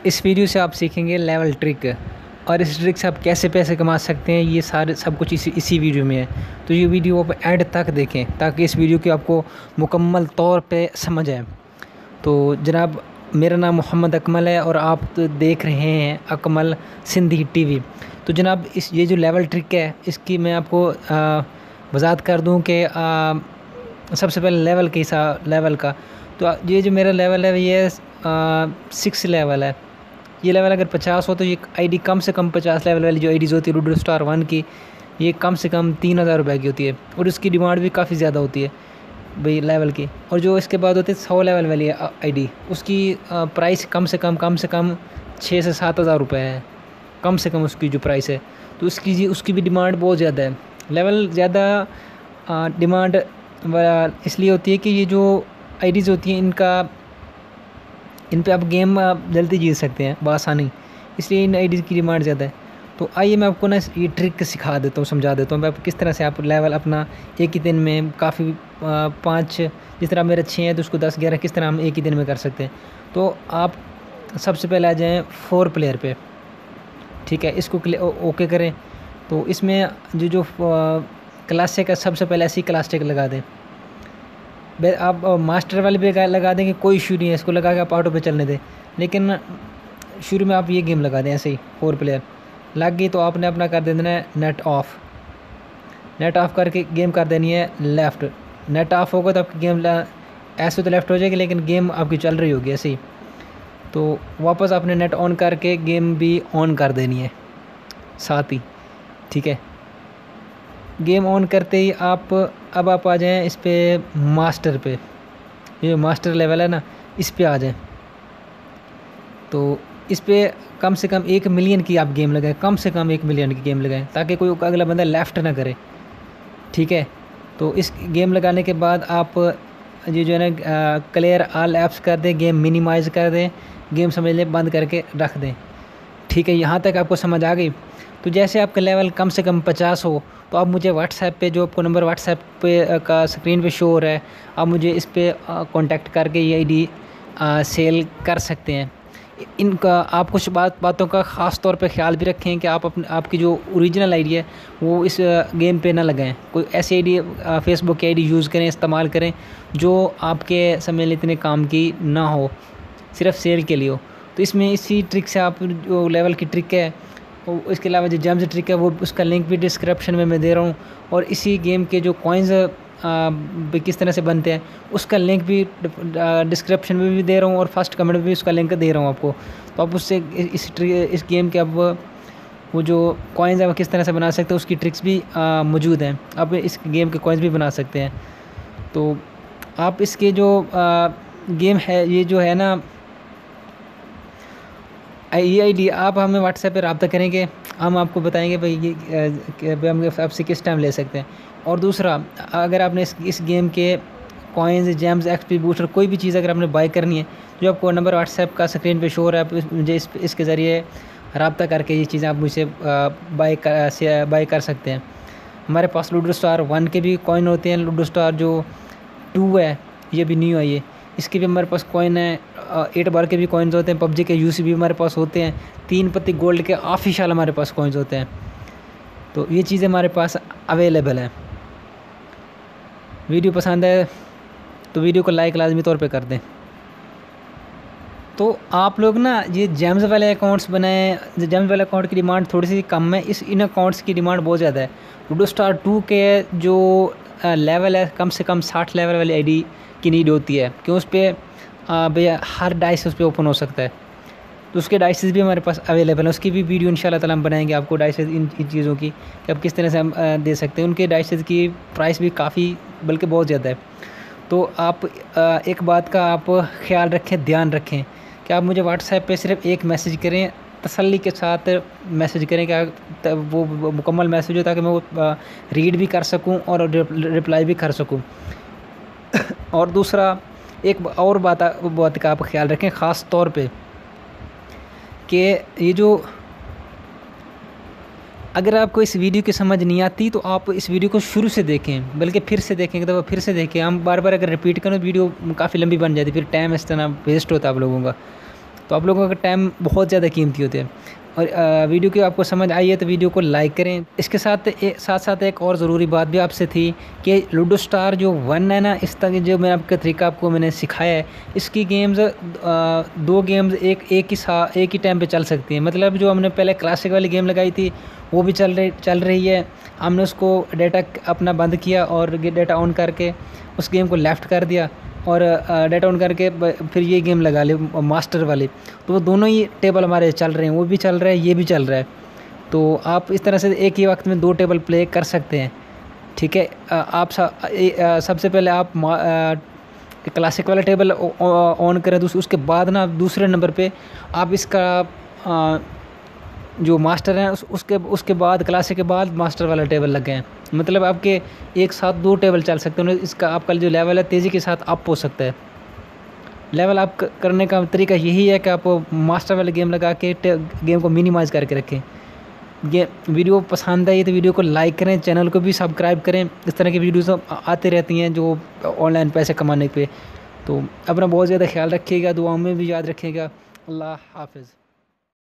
इस वीडियो से आप सीखेंगे लेवल ट्रिक और इस ट्रिक से आप कैसे पैसे कमा सकते हैं। ये सारे सब कुछ इसी वीडियो में है। तो ये वीडियो आप एंड तक देखें ताकि इस वीडियो की आपको मुकम्मल तौर पे समझ आए। तो जनाब, मेरा नाम मोहम्मद अकमल है और आप तो देख रहे हैं अकमल सिंधी टीवी। तो जनाब, ये जो लेवल ट्रिक है इसकी मैं आपको वजाहत कर दूं कि सबसे पहले लेवल का तो ये जो मेरा लेवल है ये 6 लेवल है। ये लेवल अगर 50 हो तो ये आईडी कम से कम 50 लेवल वाली जो आईडीज़ होती है लूडो स्टार 1 की, ये कम से कम 3000 रुपये की होती है और उसकी डिमांड भी काफ़ी ज़्यादा होती है भाई लेवल की। और जो इसके बाद होती है 100 लेवल वाली आईडी, उसकी प्राइस कम से कम 6 से 7 हज़ार रुपये है, कम से कम उसकी जो प्राइस है। तो उसकी भी डिमांड बहुत ज़्यादा है। लेवल ज़्यादा डिमांड इसलिए होती है कि ये जो आईडीज़ होती हैं इन पे आप गेम जल्दी जीत सकते हैं बआसानी, इसलिए इन आईडीज़ की डिमांड ज़्यादा है। तो आइए मैं आपको ना ये ट्रिक सिखा देता हूँ, समझा देता हूँ मैं किस तरह से आप लेवल अपना एक ही दिन में काफ़ी 5, जिस तरह मेरे 6 हैं तो उसको 10 11 किस तरह हम एक ही दिन में कर सकते हैं। तो आप सबसे पहले आ जाएँ 4 प्लेयर पे, ठीक है। इसको ओके करें। तो इसमें जो क्लासिक है सबसे पहले ऐसी क्लासिक लगा दें। आप मास्टर वाले पे लगा देंगे, कोई इशू नहीं है, इसको लगा के आप ऑटो पे चलने दें। लेकिन शुरू में आप ये गेम लगा दें ऐसे ही 4 प्लेयर लग गई तो आपने अपना कर देना है नेट ऑफ करके गेम कर देनी है लेफ़्ट। नेट ऑफ होगा तो आपकी गेम ऐसे तो लेफ़्ट हो जाएगी लेकिन गेम आपकी चल रही होगी ऐसे ही। तो वापस आपने नेट ऑन करके गेम भी ऑन कर देनी है साथ ही, ठीक है। गेम ऑन करते ही अब आप आ जाएं इस पे मास्टर पे, ये मास्टर लेवल है ना, इस पे आ जाएं। तो इस पे कम से कम 1 मिलियन की आप गेम लगाएं, कम से कम 1 मिलियन की गेम लगाएं ताकि कोई अगला बंदा लेफ़्ट ना करे, ठीक है। तो इस गेम लगाने के बाद आप ये जो है ना क्लियर ऑल ऐप्स कर दें, गेम मिनिमाइज़ कर दें, गेम समझ लें बंद करके रख दें, ठीक है। यहाँ तक आपको समझ आ गई। तो जैसे आपका लेवल कम से कम 50 हो तो आप मुझे व्हाट्सएप पे, जो आपको नंबर व्हाट्सएप पे का स्क्रीन पे शो हो रहा है, आप मुझे इस पे कांटेक्ट करके ये आईडी सेल कर सकते हैं। इनका आप कुछ बातों का ख़ास तौर पे ख्याल भी रखें कि आपकी जो ओरिजिनल आईडी है वो इस गेम पे ना लगाएं। कोई ऐसी आईडी फेसबुक की आईडी यूज़ करें, इस्तेमाल करें जो आपके समय इतने काम की ना हो, सिर्फ सेल के लिए हो। तो इसमें इसी ट्रिक से आप जो लेवल की ट्रिक है, इसके अलावा जो जेम्स ट्रिक है वो उसका लिंक भी डिस्क्रिप्शन में मैं दे रहा हूँ। और इसी गेम के जो कॉइन्स किस तरह से बनते हैं उसका लिंक भी डिस्क्रिप्शन में भी दे रहा हूँ और फर्स्ट कमेंट में भी उसका लिंक दे रहा हूँ आपको। तो आप उससे इस गेम के अब वो जो कॉइन्स है वो किस तरह से बना सकते हैं उसकी ट्रिक्स भी मौजूद हैं। आप इस गेम के कॉइन्स भी बना सकते हैं। तो आप इसके जो गेम है, ये जो है ना ये आईडी आप हमें व्हाट्सएप पे रब्ता करेंगे, हम आपको बताएंगे भाई ये हम आपसे किस टाइम ले सकते हैं। और दूसरा, अगर आपने इस गेम के कॉइन्स, जेम्स, एक्सपी बूस्टर कोई भी चीज़ अगर आपने बाय करनी है, जो आपको नंबर व्हाट्सएप का स्क्रीन पे शो हो रहा है, आप मुझे इसके ज़रिए रब्ता करके ये चीज़ें आप मुझसे बाय कर सकते हैं। हमारे पास लूडो स्टार 1 के भी कॉइन होते हैं, लूडो स्टार जो 2 है ये भी न्यू है, ये इसके भी हमारे पास कॉइन है। 8 बार के भी कॉइन्स होते हैं, पबजी के यूसी भी हमारे पास होते हैं, 3 पत्ती गोल्ड के ऑफिशियल हमारे पास कॉइन्स होते हैं। तो ये चीज़ें हमारे पास अवेलेबल हैं। वीडियो पसंद है तो वीडियो को लाइक लाजमी तौर पे कर दें। तो आप लोग ना ये जेम्स वाले अकाउंट्स बनाएं। जेम्स वाले अकाउंट की डिमांड थोड़ी सी कम है, इन अकाउंट्स की डिमांड बहुत ज़्यादा है। लूडो स्टार 2 के जो लेवल है कम से कम 60 लेवल वाली आईडी की नीड होती है, क्यों उस पर भैया हर डाइस उस पर ओपन हो सकता है। तो उसके डाइसेस भी हमारे पास अवेलेबल है, उसकी भी वीडियो इंशाल्लाह ताला हम बनाएंगे आपको डाइसेस इन चीज़ों की कि आप किस तरह से हम दे सकते हैं। उनके डाइसेस की प्राइस भी काफ़ी बल्कि बहुत ज़्यादा है। तो आप एक बात का आप ख्याल रखें, ध्यान रखें कि आप मुझे व्हाट्सएप पे सिर्फ एक मैसेज करें, तसल्ली के साथ मैसेज करें कि वो मुकम्मल मैसेज हो ताकि मैं वो रीड भी कर सकूं और रिप्लाई भी कर सकूं। और दूसरा, एक और बात का आप ख्याल रखें ख़ास तौर पे कि ये जो, अगर आपको इस वीडियो की समझ नहीं आती तो आप इस वीडियो को शुरू से देखें, बल्कि फिर से देखेंगे तो फिर से देखें। हम बार बार अगर रिपीट करें वीडियो काफ़ी लंबी बन जाती, फिर टाइम इस तरह वेस्ट होता है आप लोगों का। तो आप लोगों का टाइम बहुत ज़्यादा कीमती होते हैं। और वीडियो की आपको समझ आई है तो वीडियो को लाइक करें। इसके साथ साथ एक और ज़रूरी बात भी आपसे थी कि लूडो स्टार जो 1 है ना, इस तरह जो मैं आपका तरीका आपको मैंने सिखाया है, इसकी गेम्स 2 गेम्स एक ही टाइम पे चल सकती हैं। मतलब जो हमने पहले क्लासिक वाली गेम लगाई थी वो भी चल रही है। हमने उसको डेटा अपना बंद किया और डेटा ऑन करके उस गेम को लेफ़्ट कर दिया और डेटा ऑन करके फिर ये गेम लगा ली मास्टर वाली, तो वो दोनों ही टेबल हमारे चल रहे हैं, वो भी चल रहा है, ये भी चल रहा है। तो आप इस तरह से एक ही वक्त में 2 टेबल प्ले कर सकते हैं, ठीक है। आप सबसे पहले आप क्लासिक वाला टेबल ऑन करें, उसके बाद ना दूसरे नंबर पे आप इसका जो मास्टर है उसके बाद क्लासिक के बाद मास्टर वाला टेबल लग गए हैं। मतलब आपके एक साथ 2 टेबल चल सकते हैं। इसका आपका जो लेवल है तेज़ी के साथ अप हो सकता है। लेवल अप करने का तरीका यही है कि आप मास्टर वाले गेम लगा के गेम को मिनिमाइज़ करके रखें। ये वीडियो पसंद आई तो वीडियो को लाइक करें, चैनल को भी सब्सक्राइब करें। इस तरह की वीडियोस आती रहती हैं जो ऑनलाइन पैसे कमाने पे। तो अपना बहुत ज़्यादा ख्याल रखिएगा, दुआओं में भी याद रखिएगा। अल्लाह हाफ़िज़।